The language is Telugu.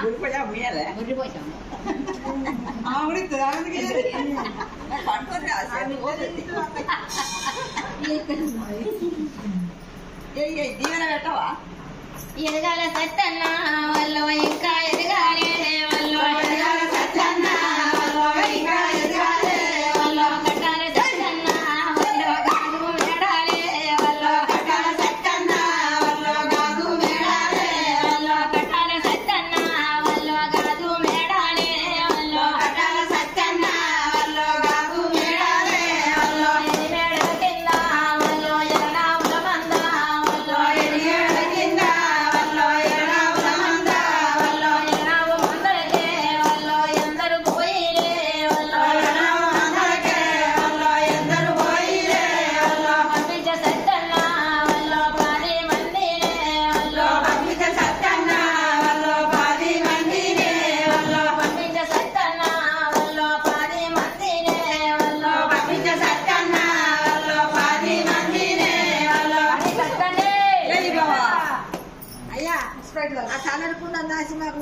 గురిపోయాము దీవెన పెట్టవా ఎదగాల సత్తన్న వాళ్ళు ఇంకా ఎదగాలి వాళ్ళు ఎదగాల సత్తన్న వాళ్ళు ఇంకా ఎదగాలి వాళ్ళు కట్టాల సత్తన్న వాళ్ళు గాదు మేడాలి వాళ్ళు కట్టాల సత్తన్న వాళ్ళు గాదు మేడాలి వాళ్ళు కట్టాల సత్తన్న వాళ్ళు గాదు మేడాలి వాళ్ళు కట్టాల సత్తన్న వాళ్ళు గాదు మేడాలి వాళ్ళు ఎనిమేడ కింద వాళ్ళు ఎరనావుల మంద వాళ్ళు ఎనిమేడ కింద వాళ్ళు ఎరనావుల మంద వాళ్ళు ఎరనావు మందలకే వాళ్ళు ఎందరు పోయిరే వాళ్ళు ఎరనావు మందలకే వాళ్ళు ఎందరు పోయిరే వాళ్ళు పంపించ సత్తన్న వాళ్ళు 10 మందినే వాళ్ళు పంపించ సత్తన్న వాళ్ళు 10 మందినే వాళ్ళు పంపించ సత్తన్న వాళ్ళు 10 మందినే వాళ్ళు పంపించ సత్తన్న వాళ్ళు 10 మందినే వాళ్ళు సత్తనే అయ్యా ఆ తలనుకున్న దాసి మాకు